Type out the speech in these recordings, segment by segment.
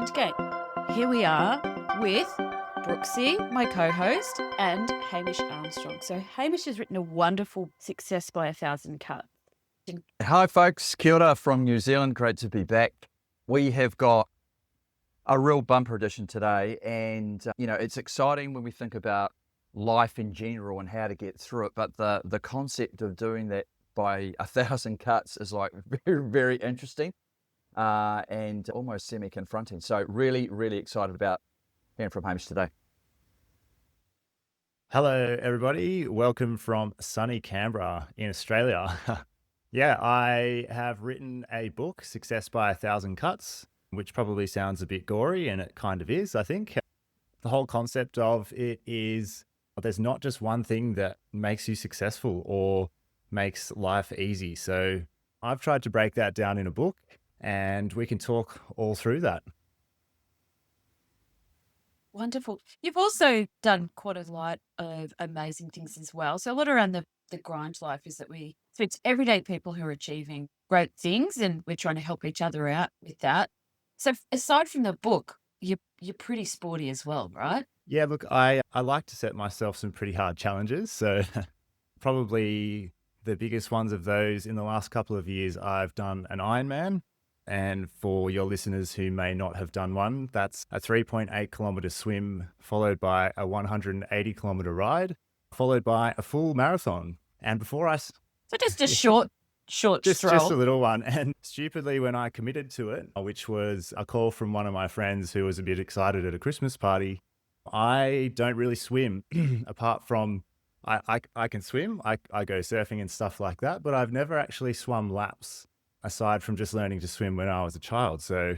end game. Here we are with Brooksy, my co-host, and Hamish Armstrong. So Hamish has written a wonderful Success by 1,000 Cuts. Hi folks, kia ora from New Zealand. Great to be back. We have got a real bumper edition today, and it's exciting when we think about life in general and how to get through it, but the concept of doing that by 1,000 cuts is like very, very interesting and almost semi-confronting. So really, really excited about hearing from Hamish today. Hello, everybody. Welcome from sunny Canberra in Australia. Yeah, I have written a book, Success by 1,000 Cuts, which probably sounds a bit gory, and it kind of is, I think. The whole concept of it is there's not just one thing that makes you successful or makes life easy. So I've tried to break that down in a book, and we can talk all through that. Wonderful. You've also done quite a lot of amazing things as well. So a lot around the grind life is that it's everyday people who are achieving great things, and we're trying to help each other out with that. So aside from the book, you're pretty sporty as well, right? Yeah, look, I like to set myself some pretty hard challenges. So probably the biggest ones of those in the last couple of years, I've done an Ironman. And for your listeners who may not have done one, that's a 3.8 kilometer swim, followed by a 180 kilometer ride, followed by a full marathon. And before I... So just a short stroll. Just a little one. And stupidly, when I committed to it, which was a call from one of my friends who was a bit excited at a Christmas party, I don't really swim apart from... I can swim, I go surfing and stuff like that, but I've never actually swum laps, aside from just learning to swim when I was a child. So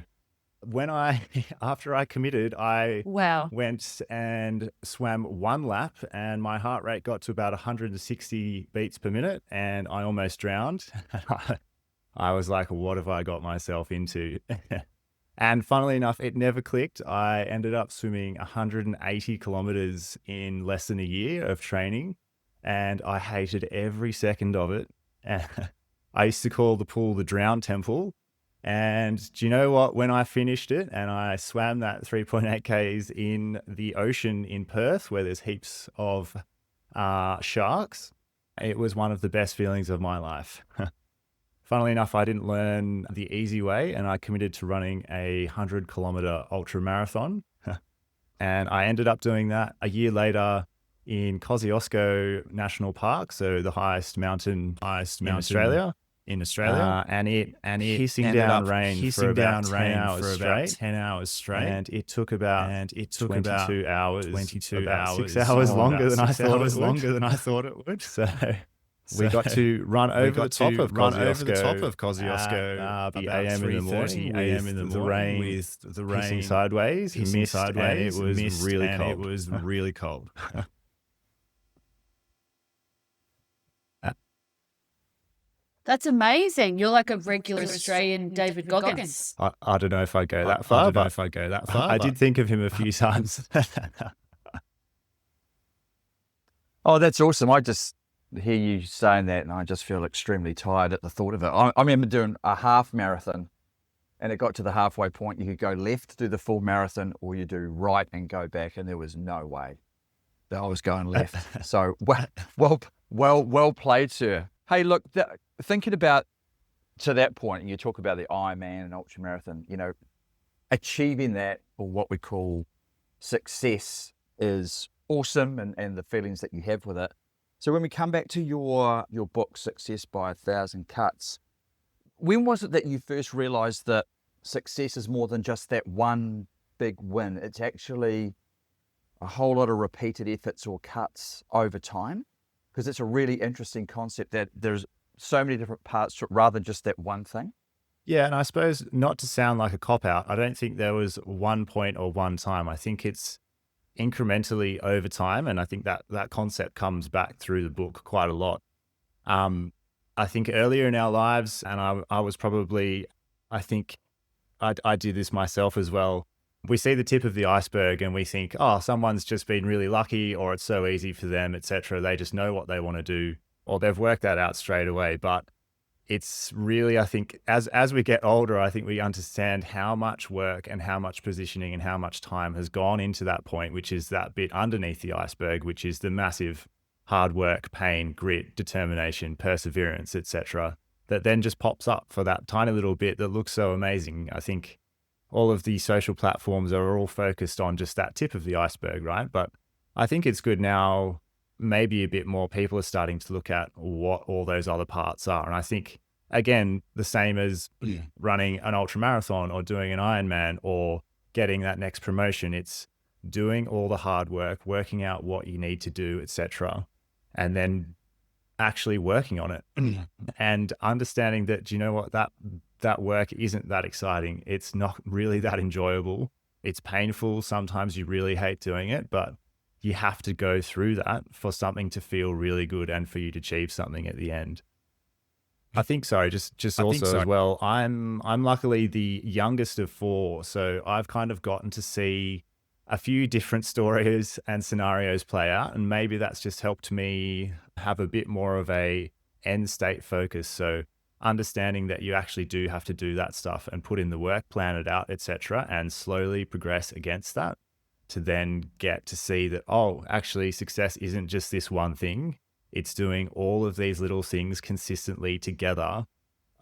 after I committed, I went and swam one lap, and my heart rate got to about 160 beats per minute, and I almost drowned. I was like, what have I got myself into? And funnily enough, it never clicked. I ended up swimming 180 kilometers in less than a year of training, and I hated every second of it. I used to call the pool the Drown Temple. And do you know what? When I finished it and I swam that 3.8 Ks in the ocean in Perth, where there's heaps of sharks, it was one of the best feelings of my life. Funnily enough, I didn't learn the easy way, and I committed to running a 100-kilometer ultra marathon. And I ended up doing that a year later in Kosciuszko National Park, so the highest mountain in Australia. And it hissing down rain for about 10 hours straight. And it took about 22 hours. 6 hours longer than I thought it would. So we got to run over the top of Kosciuszko at 3 a.m. in the morning with the rain hissing sideways, and it was really cold. That's amazing. You're like a regular Australian David Goggins. I don't know if I go that far. I did think of him a few times. Oh, that's awesome. I just hear you saying that and I just feel extremely tired at the thought of it. I remember doing a half marathon, and it got to the halfway point. You could go left, do the full marathon, or you do right and go back, and there was no way that I was going left. So well played, sir. Hey, look, thinking about to that point, and you talk about the Ironman and ultramarathon, achieving that, or what we call success, is awesome, and the feelings that you have with it. So when we come back to your book, Success by 1,000 Cuts, when was it that you first realized that success is more than just that one big win? It's actually a whole lot of repeated efforts or cuts over time? Because it's a really interesting concept that there's so many different parts to it rather than just that one thing. Yeah, and I suppose, not to sound like a cop-out, I don't think there was one point or one time. I think it's incrementally over time, and I think that concept comes back through the book quite a lot. I think earlier in our lives, and I was probably, I think I did this myself as well, we see the tip of the iceberg and we think, oh, someone's just been really lucky, or it's so easy for them, etc. They just know what they want to do, or they've worked that out straight away. But it's really, I think, as we get older, I think we understand how much work and how much positioning and how much time has gone into that point, which is that bit underneath the iceberg, which is the massive hard work, pain, grit, determination, perseverance, etc., that then just pops up for that tiny little bit that looks so amazing. I think all of the social platforms are all focused on just that tip of the iceberg, right? But I think it's good now, maybe a bit more people are starting to look at what all those other parts are. And I think, again, the same as running an ultra marathon or doing an Ironman or getting that next promotion, it's doing all the hard work, working out what you need to do, etc., and then actually working on it and understanding that, do you know what, that work isn't that exciting. It's not really that enjoyable. It's painful. Sometimes you really hate doing it, but you have to go through that for something to feel really good and for you to achieve something at the end. I think, sorry, just also as well, I'm luckily the youngest of four, so I've kind of gotten to see a few different stories and scenarios play out, and maybe that's just helped me have a bit more of a end state focus. So understanding that you actually do have to do that stuff and put in the work, plan it out, etc., and slowly progress against that to then get to see that, oh, actually success isn't just this one thing. It's doing all of these little things consistently together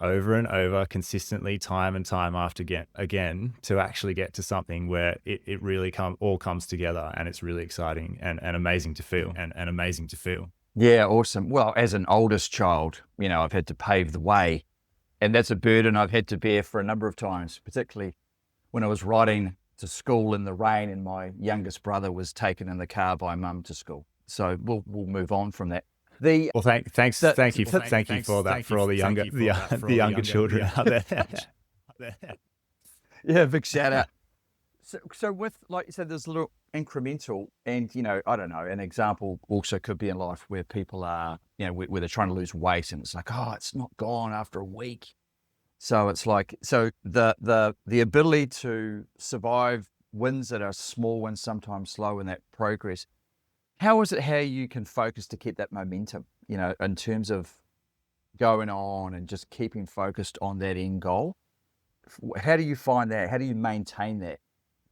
over and over, consistently, time and time after again, to actually get to something where it really all comes together, and it's really exciting and amazing to feel and amazing to feel. Yeah, awesome. Well, as an oldest child, I've had to pave the way, and that's a burden I've had to bear for a number of times, particularly when I was riding to school in the rain and my youngest brother was taken in the car by mum to school. So we'll move on from that. Well, thank you for that for all the younger children out there. Yeah, big shout out. So with, like you said, there's a little incremental, and I don't know, an example also could be in life where people are, where they're trying to lose weight and it's like, oh, it's not gone after a week. So it's like, the ability to survive wins that are small wins, sometimes slow in that progress. How is it how you can focus to keep that momentum, in terms of going on and just keeping focused on that end goal? How do you find that? How do you maintain that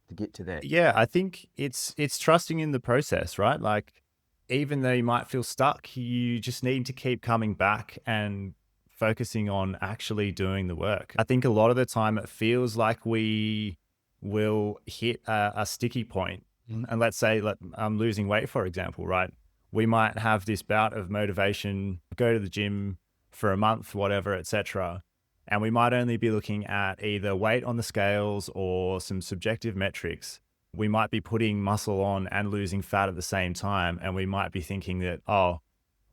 to get to that? Yeah, I think it's trusting in the process, right? Like, even though you might feel stuck, you just need to keep coming back and focusing on actually doing the work. I think a lot of the time it feels like we will hit a sticky point. And let's say I'm losing weight, for example, right? We might have this bout of motivation, go to the gym for a month, whatever, etc. And we might only be looking at either weight on the scales or some subjective metrics. We might be putting muscle on and losing fat at the same time. And we might be thinking that, oh,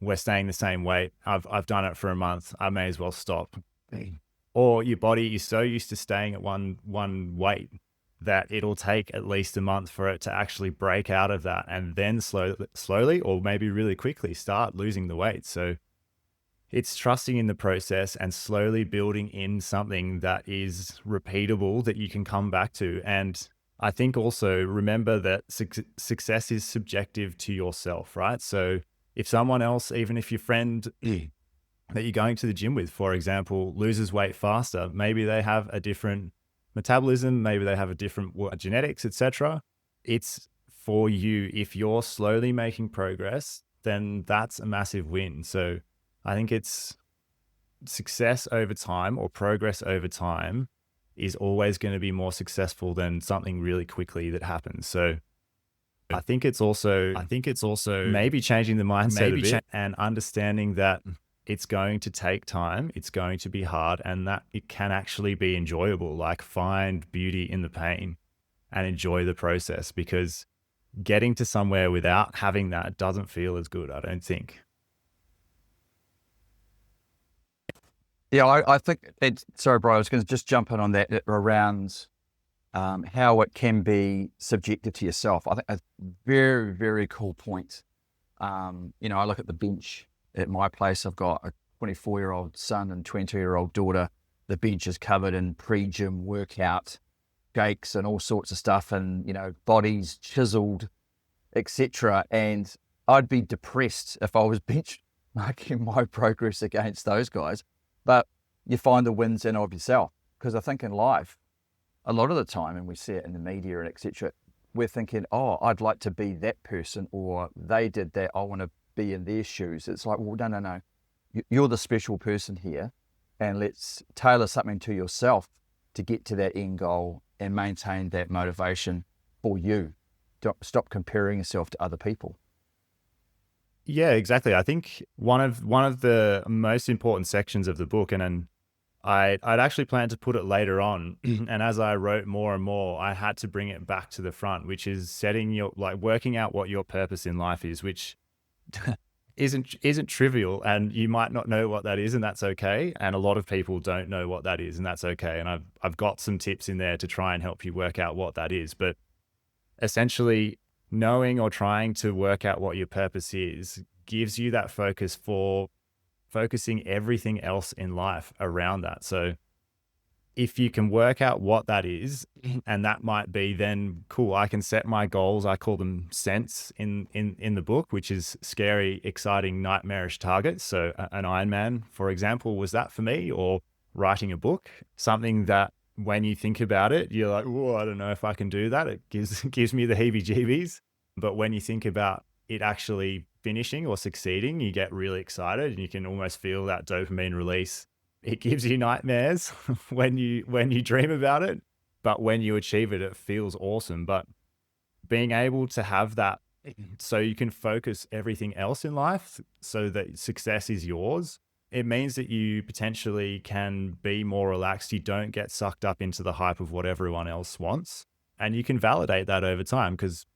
we're staying the same weight. I've done it for a month. I may as well stop. Or your body is so used to staying at one weight that it'll take at least a month for it to actually break out of that and then slowly, or maybe really quickly, start losing the weight. So it's trusting in the process and slowly building in something that is repeatable that you can come back to. And I think also remember that success is subjective to yourself, right? So if someone else, even if your friend that you're going to the gym with, for example, loses weight faster, maybe they have a different metabolism, maybe they have a different genetics, etc. It's for you. If you're slowly making progress, then that's a massive win. So I think it's success over time or progress over time is always going to be more successful than something really quickly that happens. So I think it's also maybe changing the mindset a bit and understanding that it's going to take time, it's going to be hard, and that it can actually be enjoyable. Like, find beauty in the pain and enjoy the process, because getting to somewhere without having that doesn't feel as good, I don't think. Yeah, I think sorry, bro, I was going to just jump in on that around how it can be subjective to yourself. I think a very, very cool point. I look at the bench at my place. I've got a 24-year-old son and 20-year-old daughter. The bench is covered in pre-gym workout shakes and all sorts of stuff, and bodies chiseled, etc. And I'd be depressed if I was benchmarking my progress against those guys. but you find the wins in of yourself. Because I think in life, a lot of the time, and we see it in the media and etc., we're thinking, oh, I'd like to be that person, or they did that, I want to be in their shoes. It's like, well, no. You're the special person here, and let's tailor something to yourself to get to that end goal and maintain that motivation for you. Don't stop comparing yourself to other people. Yeah, exactly. I think one of the most important sections of the book, and I'd actually planned to put it later on, and as I wrote more and more, I had to bring it back to the front, which is working out what your purpose in life is, which isn't trivial, and you might not know what that is, and that's okay. And a lot of people don't know what that is, and that's okay. And I've got some tips in there to try and help you work out what that is. But essentially, knowing or trying to work out what your purpose is gives you that focus for focusing everything else in life around that. So if you can work out what that is, and that might be then cool, I can set my goals. I call them scents in the book, which is scary, exciting, nightmarish targets. So an Ironman, for example, was that for me, or writing a book, something that when you think about it, you're like, oh, I don't know if I can do that. It gives me the heebie-jeebies. But when you think about it actually finishing or succeeding, you get really excited, and you can almost feel that dopamine release. It gives you nightmares when you dream about it, but when you achieve it, it feels awesome. But being able to have that so you can focus everything else in life so that success is yours, it means that you potentially can be more relaxed. You don't get sucked up into the hype of what everyone else wants. And you can validate that over time, because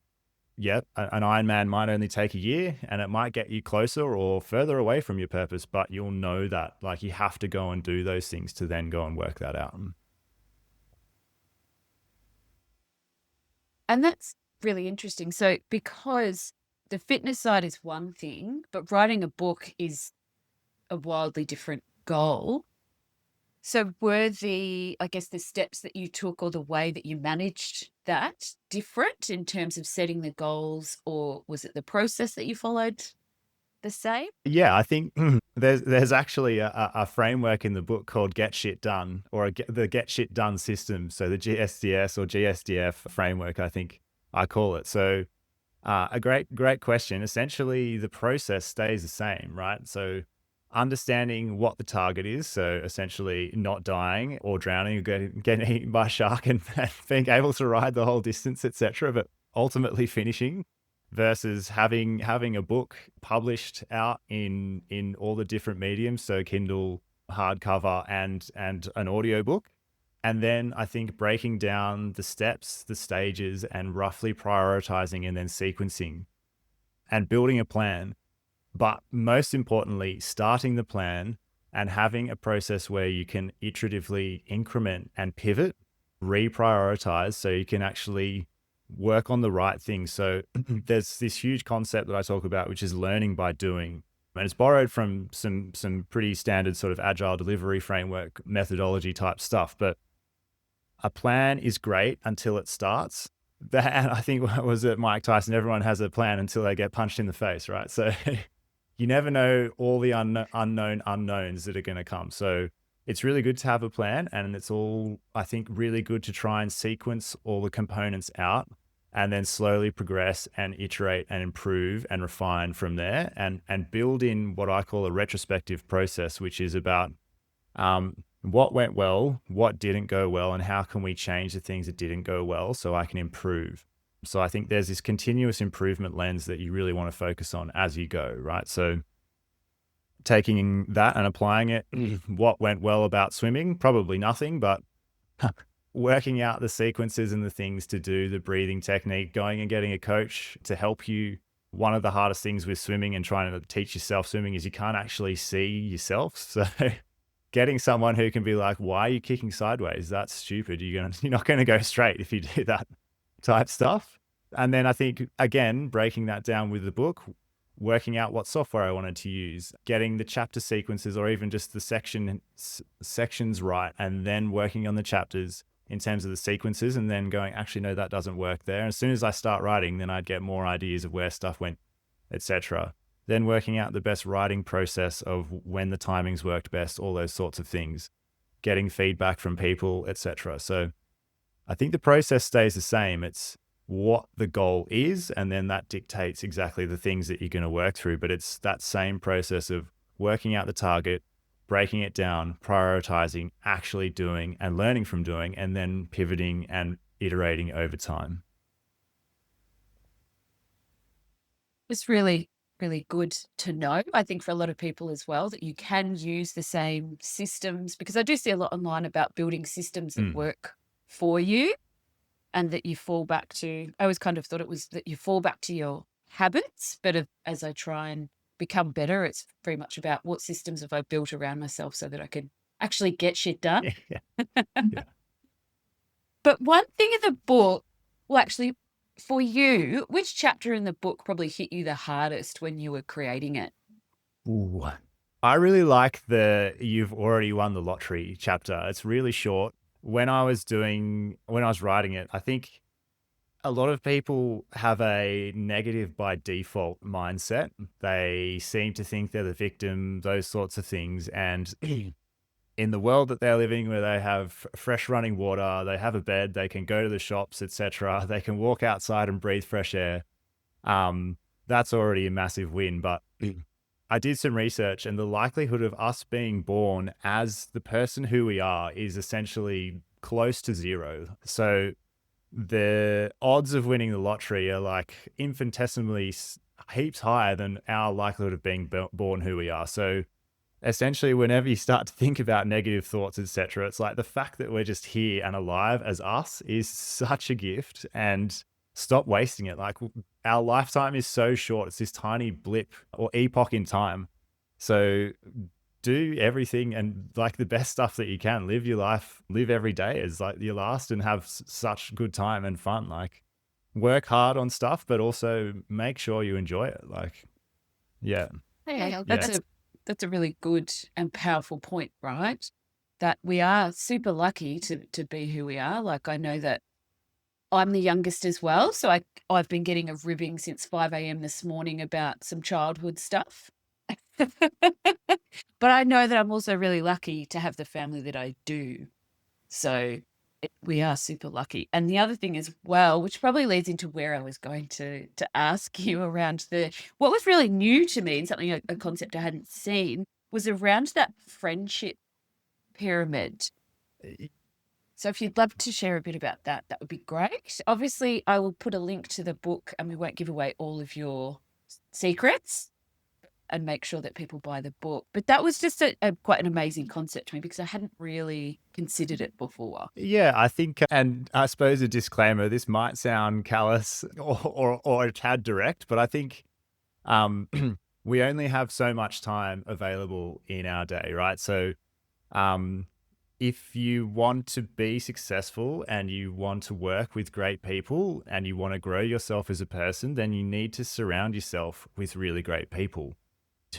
an Ironman might only take a year, and it might get you closer or further away from your purpose, but you'll know that like you have to go and do those things to then go and work that out. And that's really interesting. So, because the fitness side is one thing, but writing a book is a wildly different goal. So were the steps that you took or the way that you managed that different in terms of setting the goals, or was it the process that you followed the same? Yeah, I think there's actually a framework in the book called Get Shit Done, or the Get Shit Done system. So the GSDS or GSDF framework, I think I call it. So a great question. Essentially, the process stays the same, right? So understanding what the target is, so essentially not dying or drowning or getting eaten by a shark, and being able to ride the whole distance, etc., but ultimately finishing, versus having a book published out in all the different mediums, so Kindle, hardcover, and an audiobook. And then I think breaking down the steps, the stages, and roughly prioritizing and then sequencing and building a plan. But most importantly, starting the plan and having a process where you can iteratively increment and pivot, reprioritize, so you can actually work on the right things. So there's this huge concept that I talk about, which is learning by doing. And it's borrowed from some pretty standard sort of agile delivery framework methodology type stuff. But a plan is great until it starts. And I think, what was it, Mike Tyson? Everyone has a plan until they get punched in the face, right? So you never know all the unknown unknowns that are going to come. So it's really good to have a plan, and it's all, I think, really good to try and sequence all the components out and then slowly progress and iterate and improve and refine from there, and build in what I call a retrospective process, which is about what went well, what didn't go well, and how can we change the things that didn't go well so I can improve. So I think there's this continuous improvement lens that you really want to focus on as you go, right? So taking that and applying it, what went well about swimming? Probably nothing, but working out the sequences and the things to do, the breathing technique, going and getting a coach to help you. One of the hardest things with swimming and trying to teach yourself swimming is you can't actually see yourself. So getting someone who can be like, why are you kicking sideways? That's stupid. You're not going to go straight if you do that type stuff. And then I think, again, breaking that down with the book, working out what software I wanted to use, getting the chapter sequences or even just the sections right, and then working on the chapters in terms of the sequences, and then going, actually, no, that doesn't work there. And as soon as I start writing, then I'd get more ideas of where stuff went, etc. then working out the best writing process of when the timings worked best, all those sorts of things, getting feedback from people, etc. So I think the process stays the same. It's what the goal is, and then that dictates exactly the things that you're going to work through. But it's that same process of working out the target, breaking it down, prioritizing, actually doing and learning from doing, and then pivoting and iterating over time. It's really, really good to know. I think for a lot of people as well, that you can use the same systems, because I do see a lot online about building systems that work for you, and that you fall back to, I always kind of thought it was that you fall back to your habits, but as I try and become better, it's very much about what systems have I built around myself so that I can actually get shit done. Yeah. But one thing in the book, well, actually, for you, which chapter in the book probably hit you the hardest when you were creating it? Ooh. I really like the "you've already won the lottery" chapter. It's really short. When I was writing it, I think a lot of people have a negative by default mindset. They seem to think they're the victim, those sorts of things. And in the world that they're living, where they have fresh running water, they have a bed, they can go to the shops, etc., they can walk outside and breathe fresh air. That's already a massive win. But I did some research, and the likelihood of us being born as the person who we are is essentially close to zero. So the odds of winning the lottery are like infinitesimally heaps higher than our likelihood of being born who we are. So essentially, whenever you start to think about negative thoughts, etc., it's like the fact that we're just here and alive as us is such a gift, and stop wasting it. Like, our lifetime is so short. It's this tiny blip or epoch in time. So do everything and like the best stuff that you can. Live your life, live every day as like your last, and have such good time and fun. Like, work hard on stuff, but also make sure you enjoy it. Like, yeah. Hey, that's a really good and powerful point, right? That we are super lucky to be who we are. Like, I know that I'm the youngest as well, so I've been getting a ribbing since 5 a.m. this morning about some childhood stuff. But I know that I'm also really lucky to have the family that I do. So we are super lucky. And the other thing as well, which probably leads into where I was going to ask you around what was really new to me and something, a concept I hadn't seen, was around that friendship pyramid. So if you'd love to share a bit about that, that would be great. Obviously, I will put a link to the book, and we won't give away all of your secrets, and make sure that people buy the book. But that was just quite an amazing concept to me, because I hadn't really considered it before. Yeah, I think, and I suppose a disclaimer, this might sound callous or a tad direct, but I think we only have so much time available in our day, right? So if you want to be successful and you want to work with great people and you want to grow yourself as a person, then you need to surround yourself with really great people.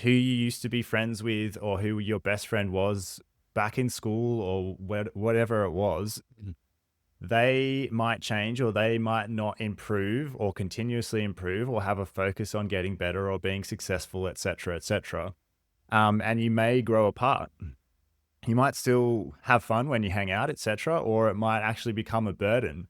Who you used to be friends with, or who your best friend was back in school, or whatever it was, they might change, or they might not improve or continuously improve or have a focus on getting better or being successful, etc., etc. And you may grow apart. You might still have fun when you hang out, etc., or it might actually become a burden.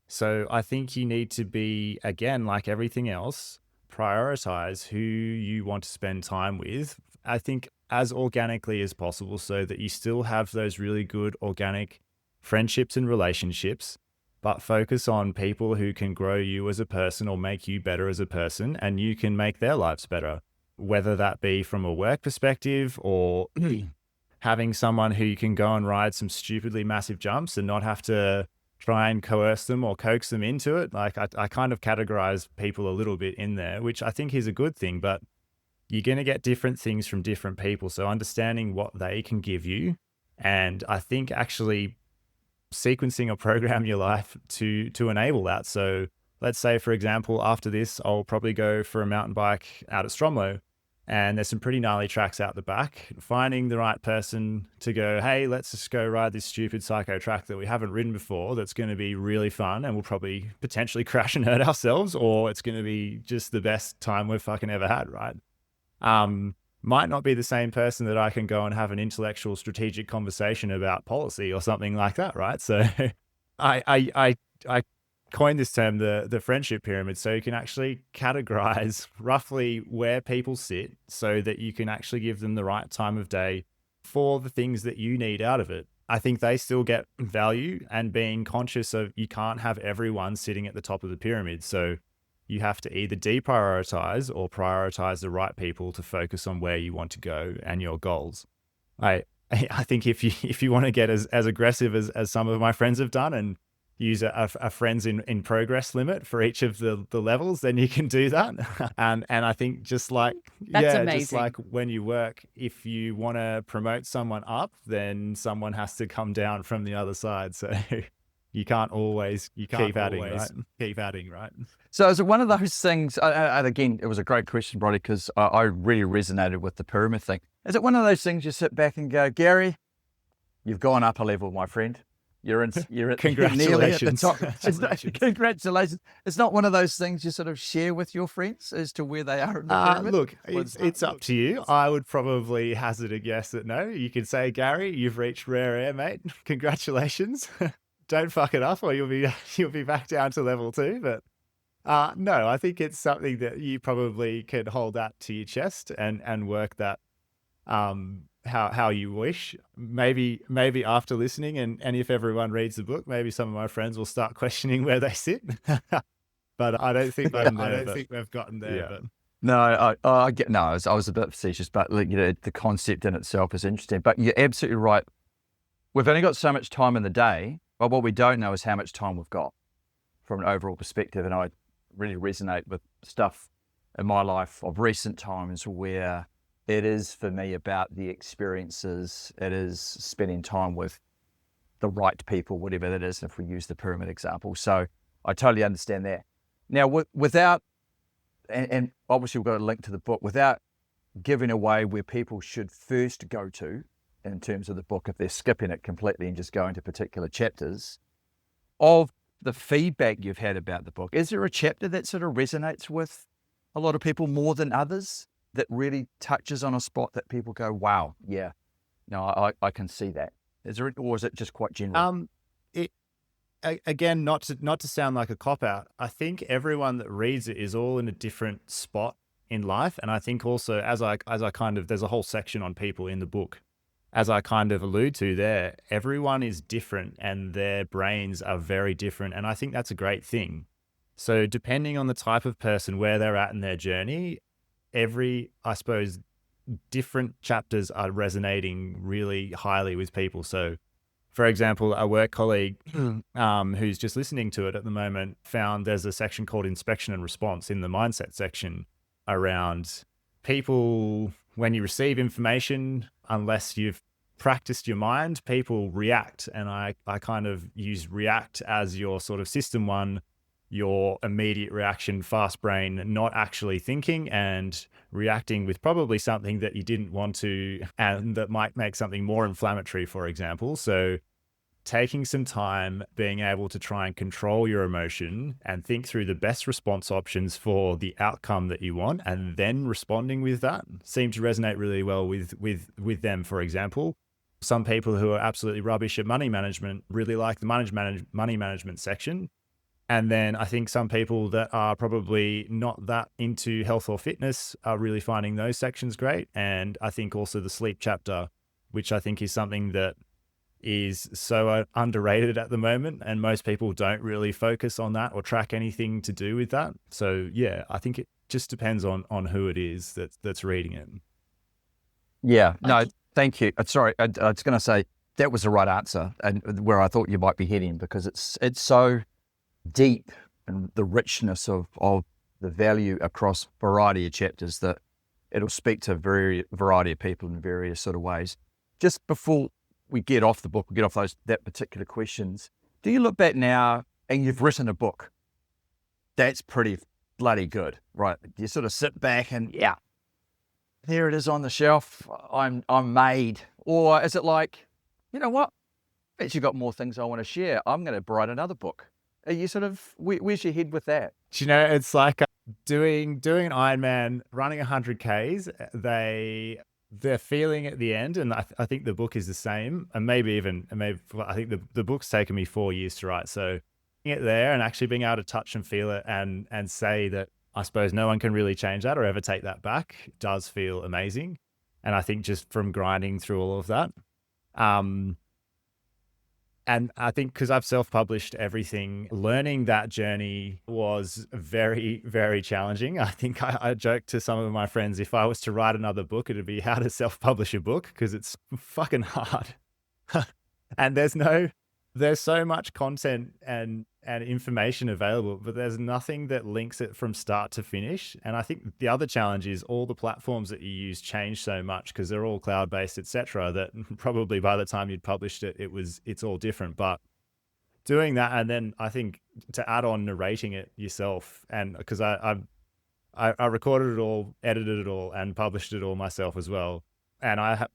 So I think you need to be, again, like everything else, prioritize who you want to spend time with, I think, as organically as possible, so that you still have those really good organic friendships and relationships, but focus on people who can grow you as a person or make you better as a person, and you can make their lives better, whether that be from a work perspective or having someone who you can go and ride some stupidly massive jumps and not have to try and coerce them or coax them into it. Like, I kind of categorize people a little bit in there, which I think is a good thing, but you're going to get different things from different people. So understanding what they can give you, and I think actually sequencing or program your life to enable that. So let's say, for example, after this, I'll probably go for a mountain bike out at Stromlo, and there's some pretty gnarly tracks out the back. Finding the right person to go, hey, let's just go ride this stupid psycho track that we haven't ridden before, that's going to be really fun, and we'll probably potentially crash and hurt ourselves, or it's going to be just the best time we've fucking ever had, right? might not be the same person that I can go and have an intellectual strategic conversation about policy or something like that, right? So I coined this term, the friendship pyramid, so you can actually categorize roughly where people sit so that you can actually give them the right time of day for the things that you need out of it. I think they still get value, and being conscious of you can't have everyone sitting at the top of the pyramid. So you have to either deprioritize or prioritize the right people to focus on where you want to go and your goals. I think if you want to get as aggressive as some of my friends have done and use a friends in progress limit for each of the levels, then you can do that. And I think just like just like when you work, if you want to promote someone up, then someone has to come down from the other side. So you can't keep adding, right? So is it one of those things, and again, it was a great question, Brodie, because I really resonated with the pyramid thing. Is it one of those things you sit back and go, Gary, you've gone up a level, my friend. You're nearly at the top. Congratulations. It's not one of those things you sort of share with your friends as to where they are in the pyramid? Look, it's up to you. I would probably hazard a guess that no. You could say, Gary, you've reached rare air, mate. Congratulations. Don't fuck it up or you'll be back down to level 2. But no, I think it's something that you probably can hold that to your chest and work that how you wish. Maybe after listening and if everyone reads the book, maybe some of my friends will start questioning where they sit. But I don't think we've gotten there. Yeah. But No, I get. No, I was a bit facetious, but the concept in itself is interesting. But you're absolutely right. We've only got so much time in the day, but what we don't know is how much time we've got from an overall perspective. And I really resonate with stuff in my life of recent times where it is for me about the experiences. It is spending time with the right people, whatever that is, if we use the pyramid example. So I totally understand that. Now, without, and obviously we've got a link to the book, without giving away where people should first go to in terms of the book, if they're skipping it completely and just going to particular chapters, of the feedback you've had about the book, is there a chapter that sort of resonates with a lot of people more than others, that really touches on a spot that people go, wow, yeah, no, I can see that? Is there, or is it just quite general? Again, not to sound like a cop-out, I think everyone that reads it is all in a different spot in life. And I think also, as I kind of, there's a whole section on people in the book, as I kind of allude to there, everyone is different and their brains are very different. And I think that's a great thing. So depending on the type of person, where they're at in their journey, I suppose, different chapters are resonating really highly with people. So, for example, a work colleague who's just listening to it at the moment found there's a section called inspection and response in the mindset section around people. When you receive information, unless you've practiced your mind, people react. And I kind of use react as your sort of system one, your immediate reaction, fast brain, not actually thinking and reacting with probably something that you didn't want to, and that might make something more inflammatory, for example. So taking some time, being able to try and control your emotion and think through the best response options for the outcome that you want, and then responding with that seems to resonate really well with them, for example. Some people who are absolutely rubbish at money management really like the money management section. And then I think some people that are probably not that into health or fitness are really finding those sections great. And I think also the sleep chapter, which I think is something that is so underrated at the moment, and most people don't really focus on that or track anything to do with that. So yeah, I think it just depends on who it is that's reading it. Yeah, no, thank you. Sorry, I was going to say that was the right answer, and where I thought you might be heading, because it's so deep, and the richness of the value across variety of chapters, that it'll speak to a variety of people in various sort of ways. Just before we get off the book, we get off that particular questions, do you look back now and you've written a book that's pretty bloody good, right? You sort of sit back and yeah, here it is on the shelf, I'm made. Or is it like, you know what, I've actually got more things I want to share, I'm going to write another book? Are you sort of, where's your head with that? Do you know, it's like doing an Ironman, running 100 Ks, they're feeling at the end, and I think the book is the same, and maybe I think the book's taken me 4 years to write. So getting it there and actually being able to touch and feel it and say that I suppose no one can really change that or ever take that back does feel amazing. And I think just from grinding through all of that, um, and I think because I've self-published everything, learning that journey was very, very challenging. I think I joked to some of my friends, if I was to write another book, it'd be how to self-publish a book because it's fucking hard. And there's so much content and information available, but there's nothing that links it from start to finish. And I think the other challenge is all the platforms that you use change so much because they're all cloud-based, etc., that probably by the time you'd published it, it's all different. But doing that, and then I think to add on narrating it yourself, and because I recorded it all, edited it all, and published it all myself as well. And I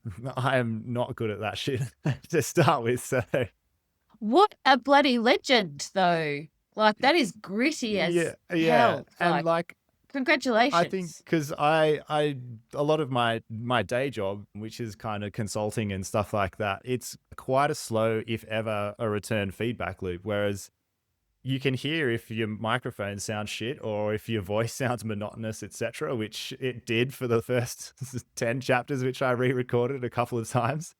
am not good at that shit to start with. So What a bloody legend, though. Like, that is gritty as hell. and Like, I think congratulations. because I a lot of my day job, which is kind of consulting and stuff like that, it's quite a slow, if ever, a return feedback loop. Whereas you can hear if your microphone sounds shit or if your voice sounds monotonous, etc., which it did for the first 10 chapters, which I re-recorded a couple of times.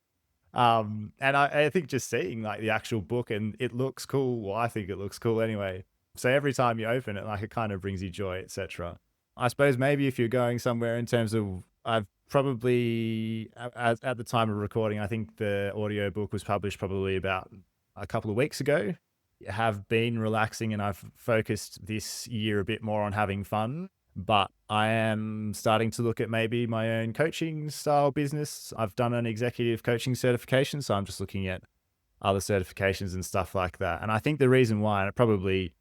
And I think just seeing like the actual book, and it looks cool. Well, I think it looks cool anyway. So every time you open it, like, it kind of brings you joy, etc. I suppose maybe if you're going somewhere in terms of, I've probably at the time of recording, I think the audio book was published probably about a couple of weeks ago. Have been relaxing, and I've focused this year a bit more on having fun. But I am starting to look at maybe my own coaching style business. I've done an executive coaching certification, so I'm just looking at other certifications and stuff like that. And I think the reason why, and it probably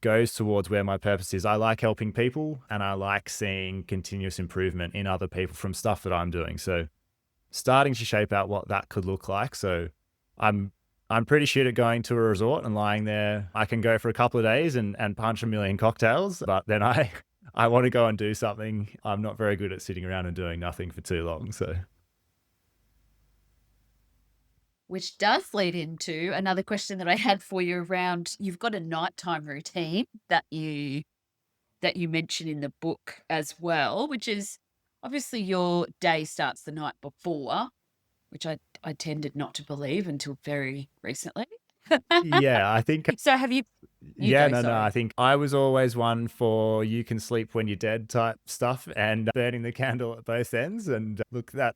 goes towards where my purpose is, I like helping people and I like seeing continuous improvement in other people from stuff that I'm doing. So starting to shape out what that could look like. So I'm pretty shit at going to a resort and lying there. I can go for a couple of days and punch a million cocktails, but then I want to go and do something. I'm not very good at sitting around and doing nothing for too long. So, Which does lead into another question that I had for you around, you've got a nighttime routine that you mention in the book as well, which is obviously your day starts the night before, which I tended not to believe until very recently. yeah, I think, So have you yeah, go, no, sorry. I think I was always one for you can sleep when you're dead type stuff and burning the candle at both ends. And look, that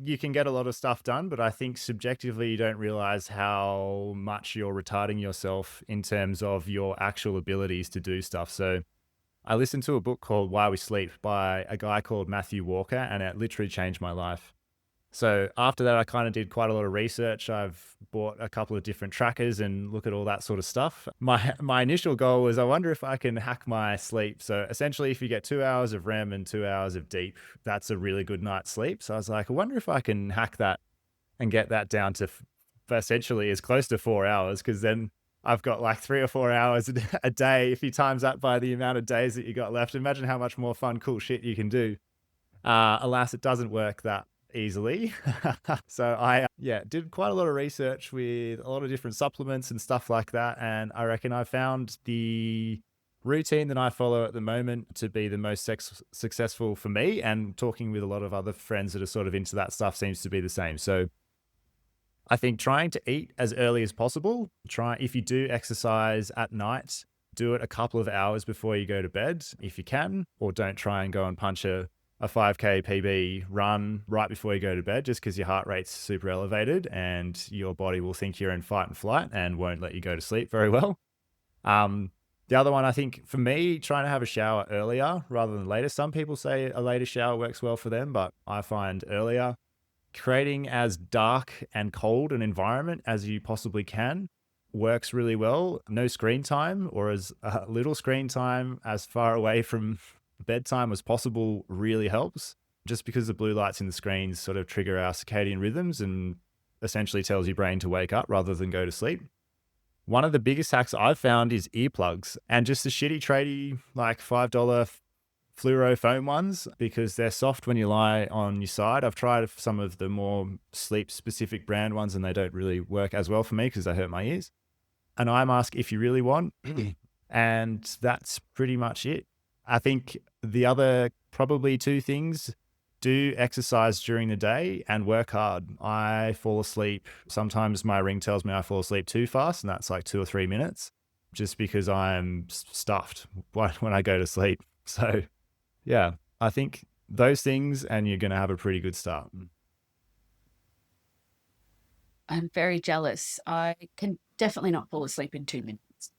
you can get a lot of stuff done, but I think subjectively you don't realize how much you're retarding yourself in terms of your actual abilities to do stuff. So I listened to a book called Why We Sleep by a guy called Matthew Walker, and it literally changed my life. So after that, I kind of did quite a lot of research. I've bought a couple of different trackers and look at all that sort of stuff. My initial goal was, I wonder if I can hack my sleep. So essentially, if you get 2 hours of REM and 2 hours of deep, that's a really good night's sleep. So I was like, I wonder if I can hack that and get that down to essentially as close to 4 hours, because then I've got like 3 or 4 hours a day. If you times that by the amount of days that you got left, imagine how much more fun, cool shit you can do. Alas, it doesn't work that easily. So I did quite a lot of research with a lot of different supplements and stuff like that, and I reckon I found the routine that I follow at the moment to be the most successful for me, and talking with a lot of other friends that are sort of into that stuff seems to be the same. So I think trying to eat as early as possible, if you do exercise at night, do it a couple of hours before you go to bed if you can, or don't try and go and punch a 5K PB run right before you go to bed, just because your heart rate's super elevated and your body will think you're in fight and flight and won't let you go to sleep very well. The other one, I think for me, trying to have a shower earlier rather than later. Some people say a later shower works well for them, but I find earlier. Creating as dark and cold an environment as you possibly can works really well. No screen time, or as little screen time as far away from bedtime as possible, really helps, just because the blue lights in the screens sort of trigger our circadian rhythms and essentially tells your brain to wake up rather than go to sleep. one of the biggest hacks I've found is earplugs, and just the shitty tradie, like $5 fluoro foam ones, because they're soft when you lie on your side. I've tried some of the more sleep specific brand ones and they don't really work as well for me because they hurt my ears. An eye mask if you really want. And that's pretty much it. I think the other probably two things: do exercise during the day and work hard. I fall asleep. Sometimes my ring tells me I fall asleep too fast, and that's like 2 or 3 minutes just because I'm stuffed when I go to sleep. So yeah, I think those things, and you're going to have a pretty good start. I'm very jealous. I can definitely not fall asleep in 2 minutes.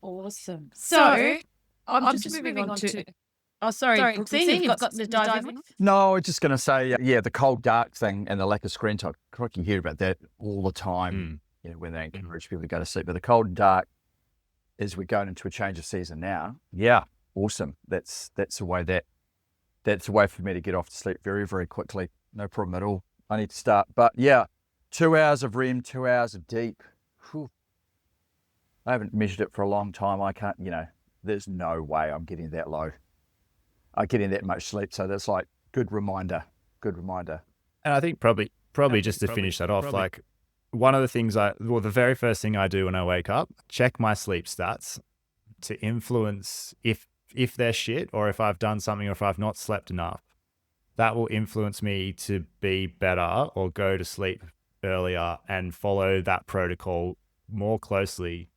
Awesome. So I'm just moving on to. Oh, sorry, Brooksy, you've got the dive in? No, I was just going to say, the cold dark thing and the lack of screen time. I can hear about that all the time, when they encourage people to go to sleep. But the cold and dark, as we're going into a change of season now, awesome. That's a way that's a way for me to get off to sleep very, very quickly. No problem at all. I need to start. But 2 hours of REM, 2 hours of deep. Whew. I haven't measured it for a long time. I can't, there's no way I'm getting that low. I'm getting that much sleep. So that's like good reminder. And I think probably just to finish that off, like one of the things the very first thing I do when I wake up, check my sleep stats to influence if they're shit or if I've done something or if I've not slept enough. That will influence me to be better or go to sleep earlier and follow that protocol more closely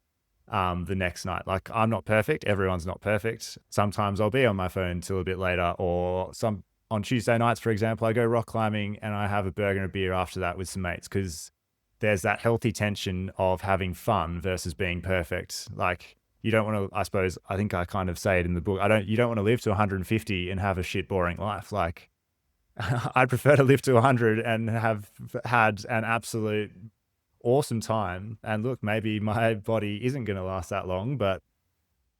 the next night. Like, I'm not perfect. Everyone's not perfect. Sometimes I'll be on my phone until a bit later, or on Tuesday nights, for example, I go rock climbing and I have a burger and a beer after that with some mates, because there's that healthy tension of having fun versus being perfect. Like, you don't want to, I suppose, I think I kind of say it in the book, you don't want to live to 150 and have a shit boring life. Like, I'd prefer to live to 100 and have had an absolute awesome time. And look, maybe my body isn't going to last that long, but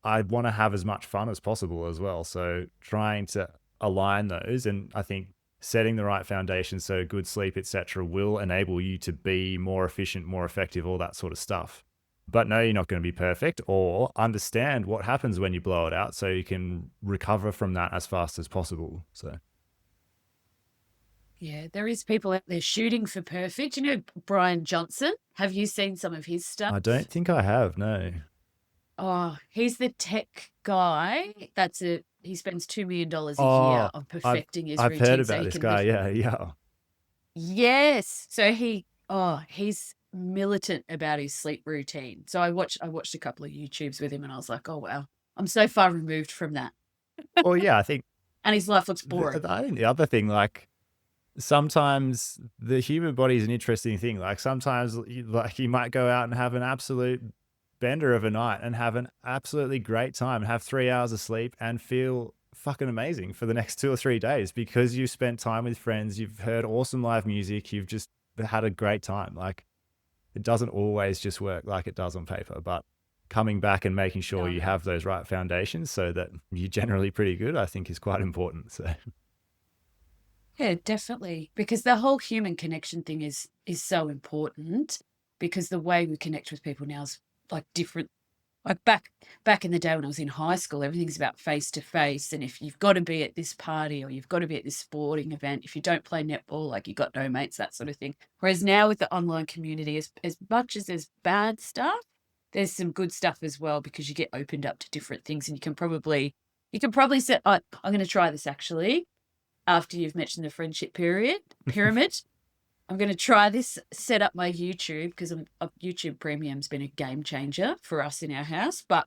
I want to have as much fun as possible as well. So trying to align those, and I think setting the right foundation so good sleep, etc., will enable you to be more efficient, more effective, all that sort of stuff. But no, you're not going to be perfect, or understand what happens when you blow it out so you can recover from that as fast as possible. So yeah, there is people out there shooting for perfect. You know, Brian Johnson, have you seen some of his stuff? I don't think I have, no. Oh, he's the tech guy. He spends $2 million a year on perfecting his routine. I've heard about this guy. Yeah. Yes. So he's militant about his sleep routine. So I watched a couple of YouTubes with him and I was like, oh wow, I'm so far removed from that. Well, yeah, I think. And his life looks boring. I think the other thing, like, sometimes the human body is an interesting thing. Like, sometimes you might go out and have an absolute bender of a night and have an absolutely great time and have 3 hours of sleep and feel fucking amazing for the next 2 or 3 days because you've spent time with friends, you've heard awesome live music, you've just had a great time. Like, it doesn't always just work like it does on paper, but coming back and making sure you have those right foundations so that you're generally pretty good, I think, is quite important. So yeah, definitely, because the whole human connection thing is so important, because the way we connect with people now is like different. Like back in the day when I was in high school, everything's about face to face, and if you've got to be at this party or you've got to be at this sporting event, if you don't play netball, like you got no mates, that sort of thing. Whereas now with the online community, as much as there's bad stuff, there's some good stuff as well, because you get opened up to different things, and you can probably set. I'm going to try this actually. After you've mentioned the friendship pyramid, I'm going to try this, set up my YouTube, because YouTube Premium's been a game changer for us in our house. But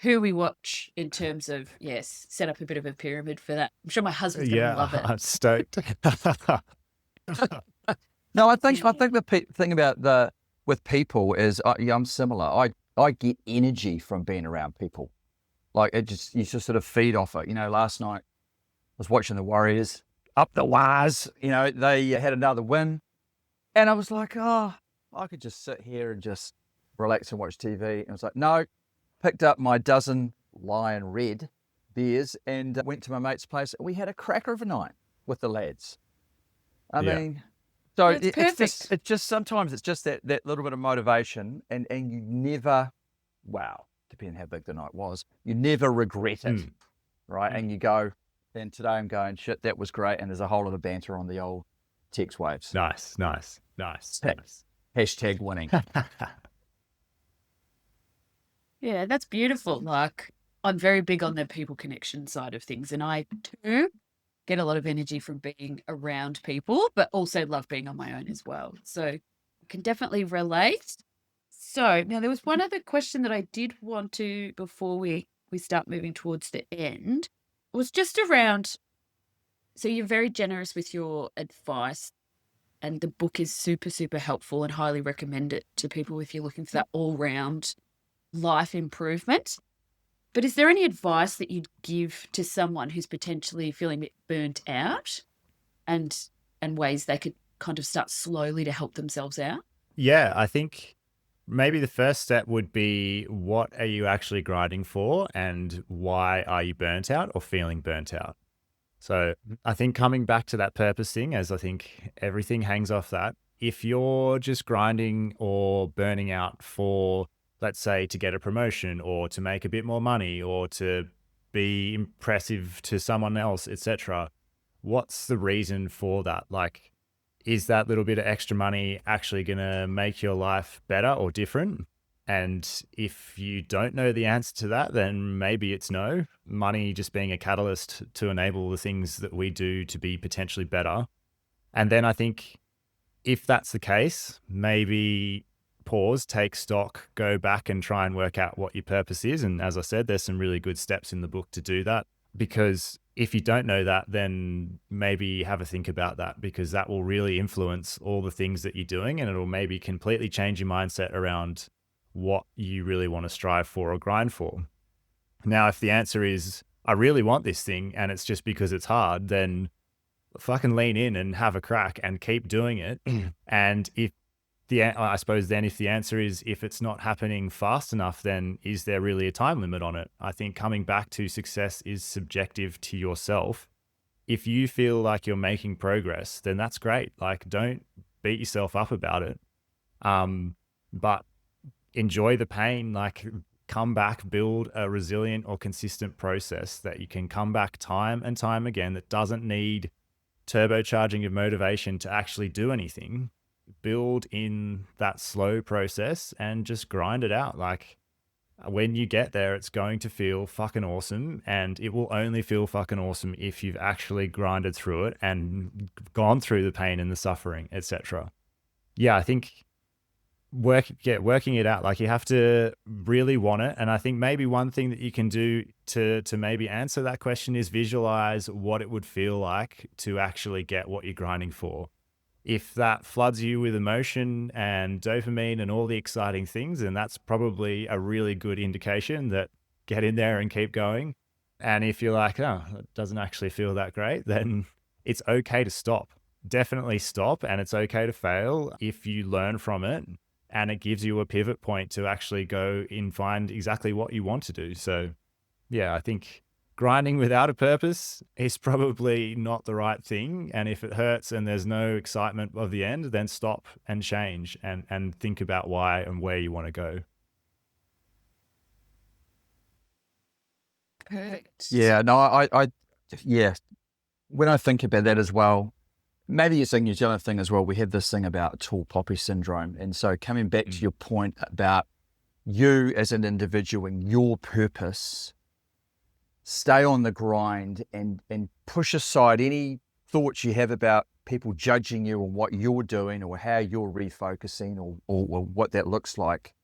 who we watch in terms of, set up a bit of a pyramid for that. I'm sure my husband's going to love it. I'm stoked. No, I think the thing about with people is I'm similar. I get energy from being around people. Like, you just sort of feed off it. Last night I was watching the Warriors up the wires. They had another win. And I was like, I could just sit here and just relax and watch TV. And I was like, no, picked up my dozen Lion Red beers and went to my mate's place. We had a cracker of a night with the lads. I mean, So That's it's just sometimes it's just that little bit of motivation, and you never, wow, depending how big the night was, you never regret it, right? And you go, and today I'm going, shit, that was great, and there's a whole lot of banter on the old text waves. Nice. Hashtag winning. Yeah, that's beautiful. Like, I'm very big on the people connection side of things, and I too get a lot of energy from being around people, but also love being on my own as well. So I can definitely relate. So now there was one other question that I did want to, before we start moving towards the end, was just around, so you're very generous with your advice, and the book is super, super helpful, and highly recommend it to people if you're looking for that all-round life improvement. But is there any advice that you'd give to someone who's potentially feeling a bit burnt out, and ways they could kind of start slowly to help themselves out? Yeah, I think maybe the first step would be, what are you actually grinding for, and why are you burnt out or feeling burnt out? So I think coming back to that purpose thing, as I think everything hangs off that, if you're just grinding or burning out for, let's say, to get a promotion or to make a bit more money or to be impressive to someone else, etc., what's the reason for that? Like, is that little bit of extra money actually going to make your life better or different? And if you don't know the answer to that, then maybe it's no. Money just being a catalyst to enable the things that we do to be potentially better. And then I think if that's the case, maybe pause, take stock, go back and try and work out what your purpose is. And as I said, there's some really good steps in the book to do that, because if you don't know that, then maybe have a think about that, because that will really influence all the things that you're doing, and it'll maybe completely change your mindset around what you really want to strive for or grind for. Now, if the answer is, I really want this thing and it's just because it's hard, then fucking lean in and have a crack and keep doing it. And if I suppose then if the answer is, if it's not happening fast enough, then is there really a time limit on it? I think coming back to success is subjective to yourself. If you feel like you're making progress, then that's great. Like, don't beat yourself up about it. But enjoy the pain, like come back, build a resilient or consistent process that you can come back time and time again, that doesn't need turbocharging of motivation to actually do anything. Build in that slow process and just grind it out. Like, when you get there, it's going to feel fucking awesome, and it will only feel fucking awesome if you've actually grinded through it and gone through the pain and the suffering, etc. Yeah, I think working it out. Like, you have to really want it. And I think maybe one thing that you can do to maybe answer that question is visualize what it would feel like to actually get what you're grinding for. If that floods you with emotion and dopamine and all the exciting things, then that's probably a really good indication that get in there and keep going. And if you're like, oh, it doesn't actually feel that great, then it's okay to stop. Definitely stop, and it's okay to fail if you learn from it. And it gives you a pivot point to actually go and find exactly what you want to do. So yeah, I think grinding without a purpose is probably not the right thing. And if it hurts and there's no excitement of the end, then stop and change and think about why and where you want to go. Perfect. Yeah, no, yeah. When I think about that as well, maybe it's a New Zealand thing as well. We have this thing about tall poppy syndrome. And so coming back to your point about you as an individual and your purpose, stay on the grind and push aside any thoughts you have about people judging you on what you're doing or how you're refocusing or what that looks like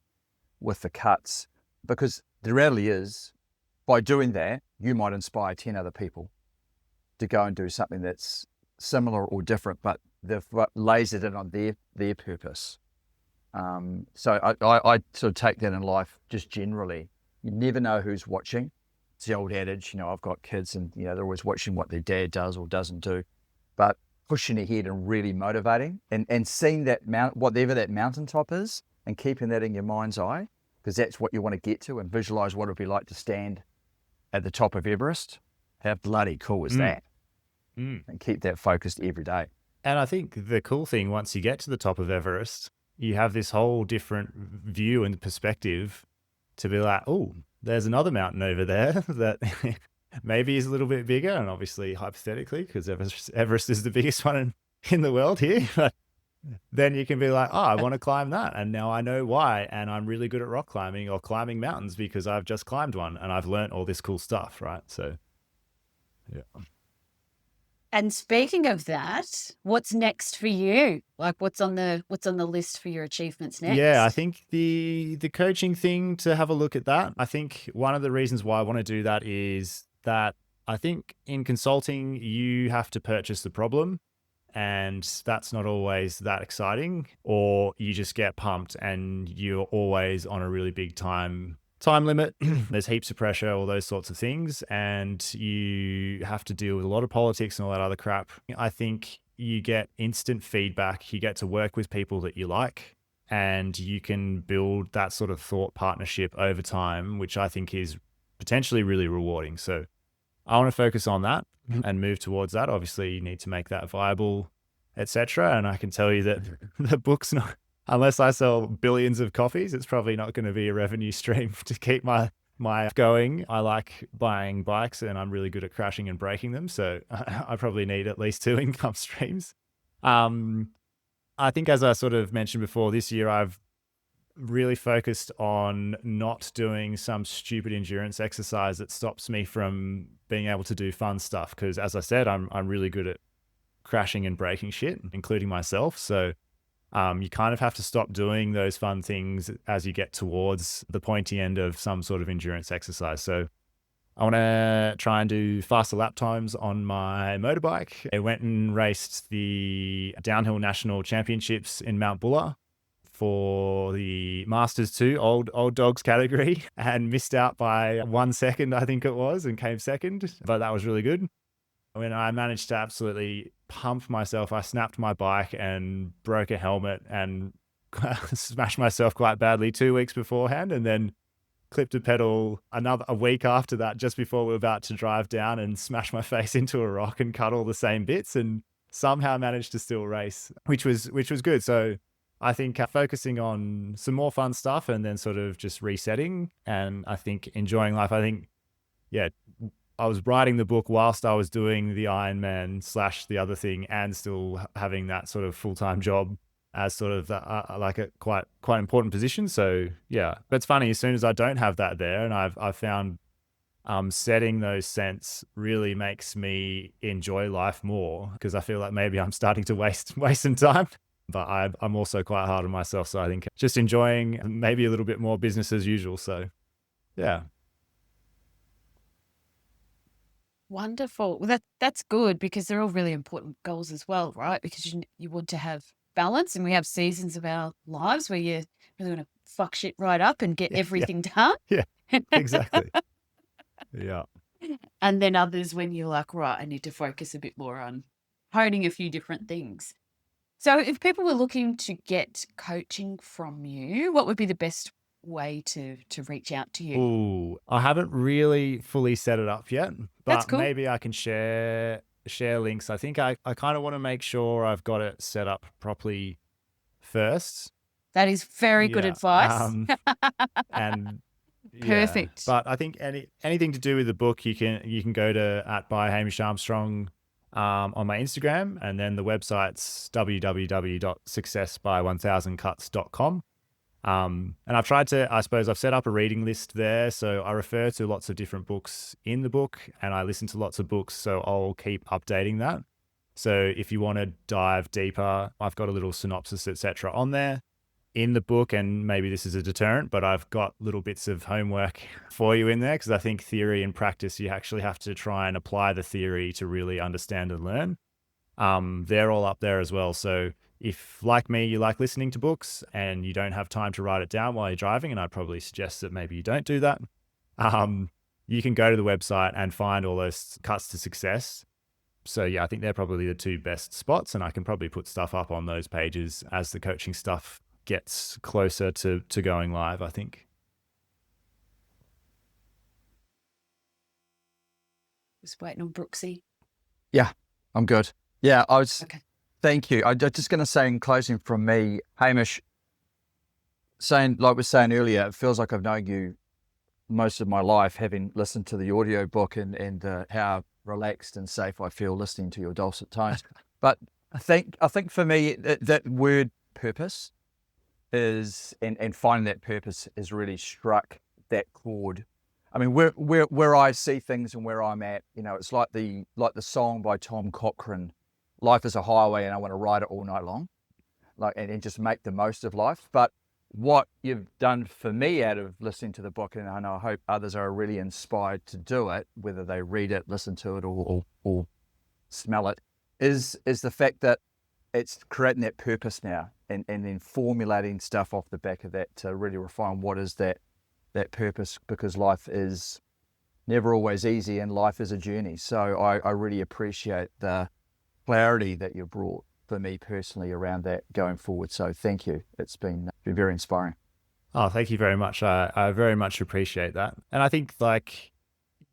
with the cuts. Because the reality is, by doing that, you might inspire 10 other people to go and do something that's similar or different, but they've lasered in on their purpose. So I sort of take that in life just generally. You never know who's watching. It's the old adage, I've got kids and, they're always watching what their dad does or doesn't do, but pushing ahead and really motivating and seeing that whatever that mountaintop is, and keeping that in your mind's eye, because that's what you want to get to, and visualize what it would be like to stand at the top of Everest. How bloody cool is that? And keep that focused every day. And I think the cool thing, once you get to the top of Everest, you have this whole different view and perspective to be like, oh, there's another mountain over there that maybe is a little bit bigger. And obviously, hypothetically, because Everest is the biggest one in the world here. But then you can be like, oh, I want to climb that. And now I know why. And I'm really good at rock climbing or climbing mountains because I've just climbed one and I've learned all this cool stuff. Right. So, yeah. And speaking of that, what's next for you? Like what's on the list for your achievements next? Yeah, I think the coaching thing, to have a look at that. I think one of the reasons why I want to do that is that I think in consulting you have to purchase the problem, and that's not always that exciting, or you just get pumped and you're always on a really big time limit. There's heaps of pressure, all those sorts of things, and you have to deal with a lot of politics and all that other crap. I think you get instant feedback. You get to work with people that you like, and you can build that sort of thought partnership over time, which I think is potentially really rewarding. So I want to focus on that and move towards that. Obviously, you need to make that viable, etc. And I can tell you that the book's not, unless I sell billions of copies, it's probably not going to be a revenue stream to keep my going. I like buying bikes and I'm really good at crashing and breaking them. So I probably need at least 2 income streams. I think, as I sort of mentioned before, this year I've really focused on not doing some stupid endurance exercise that stops me from being able to do fun stuff. Because as I said, I'm really good at crashing and breaking shit, including myself. So you kind of have to stop doing those fun things as you get towards the pointy end of some sort of endurance exercise. So I want to try and do faster lap times on my motorbike. I went and raced the Downhill National Championships in Mount Buller for the Masters 2 old dogs category, and missed out by 1 second, I think it was, and came second. But that was really good. When I managed to absolutely pump myself, I snapped my bike and broke a helmet and smashed myself quite badly 2 weeks beforehand, and then clipped a pedal a week after that, just before we were about to drive down, and smashed my face into a rock and cut all the same bits, and somehow managed to still race, which was good. So I think focusing on some more fun stuff and then sort of just resetting, and I think enjoying life. I think, yeah, I was writing the book whilst I was doing the Ironman / the other thing, and still having that sort of full-time job as sort of like a quite important position. So yeah, but it's funny, as soon as I don't have that there, and I've found setting those scents really makes me enjoy life more, because I feel like maybe I'm starting to waste some time. But I'm also quite hard on myself. So I think just enjoying maybe a little bit more business as usual. So yeah. Wonderful. Well, that's good, because they're all really important goals as well, right? Because you want to have balance, and we have seasons of our lives where you really want to fuck shit right up and get everything done. Yeah, exactly. Yeah. And then others when you're like, right, I need to focus a bit more on honing a few different things. So if people were looking to get coaching from you, what would be the best way to reach out to you? Ooh, I haven't really fully set it up yet, That's but cool. maybe I can share links. I think I kind of want to make sure I've got it set up properly first. That is very good Yeah. advice. And yeah, Perfect. but I think anything to do with the book, you can go to @by Hamish Armstrong on my Instagram, and then the website's www.successby1000cuts.com. And I've tried to, I suppose I've set up a reading list there. So I refer to lots of different books in the book, and I listen to lots of books. So I'll keep updating that. So if you want to dive deeper, I've got a little synopsis, etc. on there in the book. And maybe this is a deterrent, but I've got little bits of homework for you in there, because I think theory and practice, you actually have to try and apply the theory to really understand and learn. They're all up there as well. So if, like me, you like listening to books and you don't have time to write it down while you're driving, and I'd probably suggest that maybe you don't do that, you can go to the website and find all those cuts to success. So yeah, I think they're probably the 2 best spots, and I can probably put stuff up on those pages as the coaching stuff gets closer to going live, I think. Just waiting on Brooksy. Yeah, I'm good. Yeah, I was. Okay. Thank you. I'm just going to say in closing from me, Hamish, saying like we were saying earlier, it feels like I've known you most of my life, having listened to the audio book and how relaxed and safe I feel listening to your dulcet tones. But I think for me that word purpose is and finding that purpose has really struck that chord. I mean, where I see things and where I'm at, it's like the song by Tom Cochrane, "Life is a highway, and I want to ride it all night long," like and just make the most of life. But what you've done for me out of listening to the book, and I hope others are really inspired to do it, whether they read it, listen to it, or smell it, is the fact that it's creating that purpose now, and then formulating stuff off the back of that to really refine what is that purpose, because life is never always easy and life is a journey. So I really appreciate the clarity that you brought for me personally around that going forward. So thank you. It's been very inspiring. Oh, thank you very much. I very much appreciate that. And I think like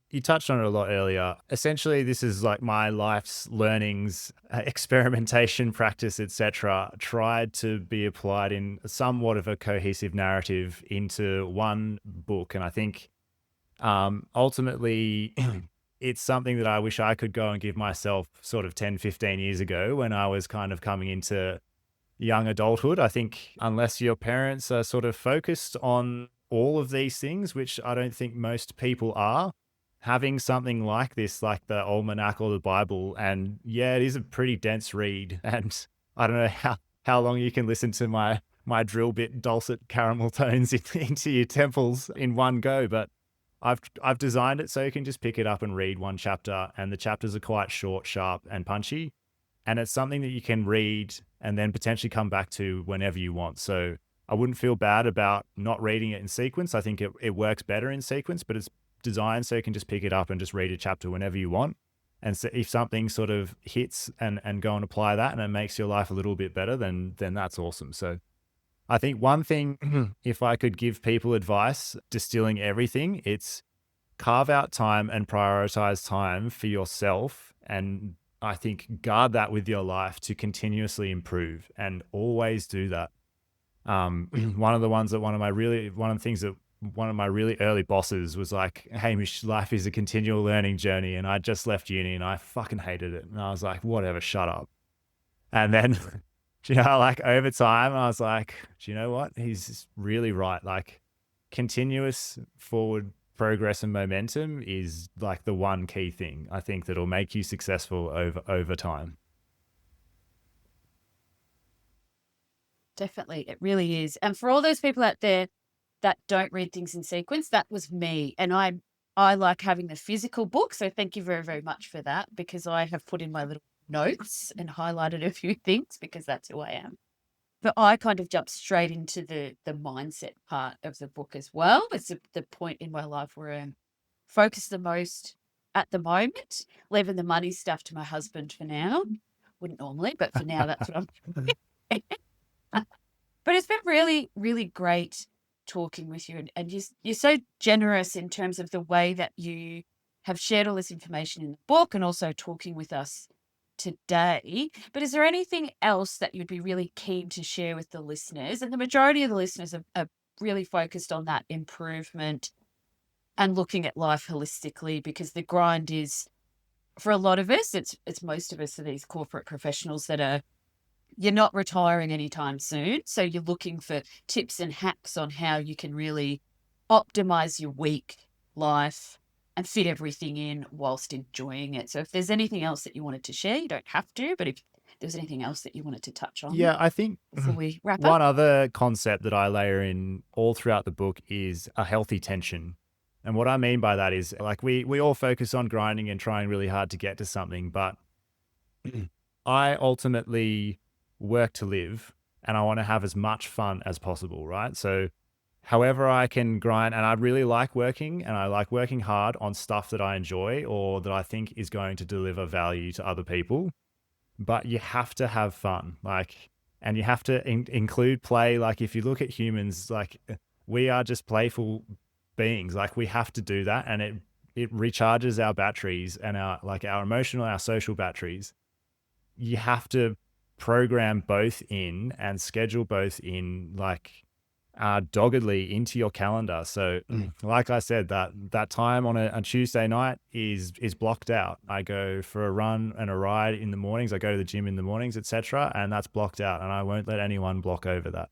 you touched on it a lot earlier. Essentially, this is like my life's learnings, experimentation, practice, etc., tried to be applied in somewhat of a cohesive narrative into one book. And I think ultimately, it's something that I wish I could go and give myself sort of 10, 15 years ago when I was kind of coming into young adulthood. I think unless your parents are sort of focused on all of these things, which I don't think most people are, having something like this, like the Almanac or the Bible, and yeah, it is a pretty dense read. And I don't know how long you can listen to my drill bit dulcet caramel tones into your temples in one go, but I've designed it so you can just pick it up and read one chapter, and the chapters are quite short, sharp, and punchy. And it's something that you can read and then potentially come back to whenever you want. So I wouldn't feel bad about not reading it in sequence. I think it works better in sequence, but it's designed so you can just pick it up and just read a chapter whenever you want. And so if something sort of hits and go and apply that and it makes your life a little bit better, then that's awesome. So I think one thing, if I could give people advice, distilling everything, it's carve out time and prioritize time for yourself. And I think guard that with your life to continuously improve, and always do that. One of the things that one of my really early bosses was like, "Hamish, life is a continual learning journey." And I just left uni and I fucking hated it. And I was like, whatever, shut up. And then, like over time, I was like, do you know what? He's really right. Like continuous forward progress and momentum is like the one key thing I think that'll make you successful over time. Definitely, it really is. And for all those people out there that don't read things in sequence, that was me. And I like having the physical book. So thank you very, very much for that, because I have put in my little notes and highlighted a few things because that's who I am. But I kind of jumped straight into the mindset part of the book as well. It's the point in my life where I'm focused the most at the moment, leaving the money stuff to my husband for now. Wouldn't normally, but for now, that's what I'm. But it's been really, really great talking with you. And you're so generous in terms of the way that you have shared all this information in the book and also talking with us today. But is there anything else that you'd be really keen to share with the listeners? And the majority of the listeners are really focused on that improvement and looking at life holistically, because the grind is, for a lot of us, it's most of us are these corporate professionals that are, you're not retiring anytime soon. So you're looking for tips and hacks on how you can really optimize your week, life, and fit everything in whilst enjoying it. So if there's anything else that you wanted to share, you don't have to, but if there's anything else that you wanted to touch on. Yeah, I think before we wrap one up. other concept that I layer in all throughout the book is a healthy tension. And what I mean by that is like we all focus on grinding and trying really hard to get to something, but I ultimately work to live and I want to have as much fun as possible, right? So however I can grind, and I really like working and I like working hard on stuff that I enjoy or that I think is going to deliver value to other people, but you have to have fun, like, and you have to include play. Like if you look at humans, like we are just playful beings, like we have to do that, and it recharges our batteries and our emotional, our social batteries. You have to program both in and schedule both in like doggedly into your calendar. So like I said, that time on a Tuesday night is blocked out. I go for a run and a ride in the mornings. I go to the gym in the mornings, etc. And that's blocked out, and I won't let anyone block over that.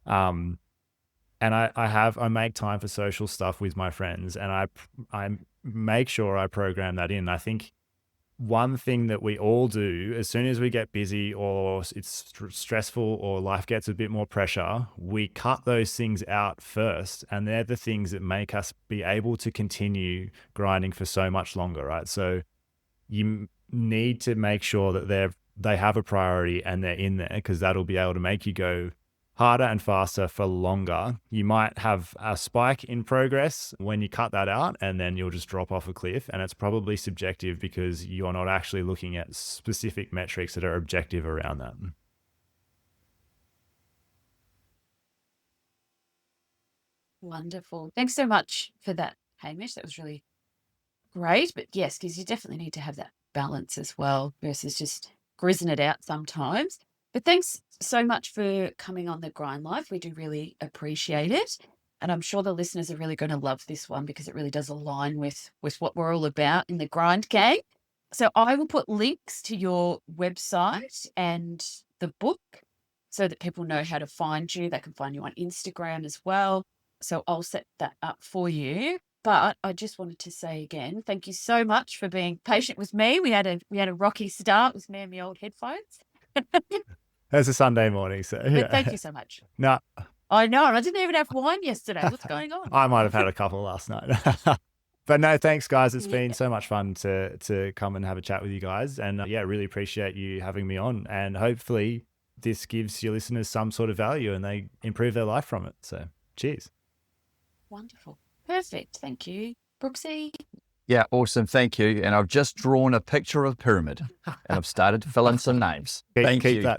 And I make time for social stuff with my friends, and I make sure I program that in. I think one thing that we all do as soon as we get busy or it's stressful or life gets a bit more pressure, we cut those things out first. And they're the things that make us be able to continue grinding for so much longer, right? So you need to make sure that they have a priority and they're in there, because that'll be able to make you go harder and faster for longer. You might have a spike in progress when you cut that out, and then you'll just drop off a cliff. And it's probably subjective because you're not actually looking at specific metrics that are objective around that. Wonderful. Thanks so much for that, Hamish. That was really great. But yes, because you definitely need to have that balance as well versus just grizzing it out sometimes. But thanks so much for coming on The Grind Life. We do really appreciate it. And I'm sure the listeners are really going to love this one because it really does align with what we're all about in the Grind Gang. So I will put links to your website and the book so that people know how to find you. They can find you on Instagram as well. So I'll set that up for you. But I just wanted to say again, thank you so much for being patient with me. We had a rocky start with me and my old headphones. It's a Sunday morning, so yeah. But thank you so much. No, I know. I didn't even have wine yesterday. What's going on? I might have had a couple last night. But no, thanks guys. It's been so much fun to come and have a chat with you guys. And really appreciate you having me on. And hopefully this gives your listeners some sort of value and they improve their life from it. So cheers. Wonderful. Perfect. Thank you. Brooksy? Yeah, awesome. Thank you. And I've just drawn a picture of a pyramid and I've started to fill in some names. Thank you. That.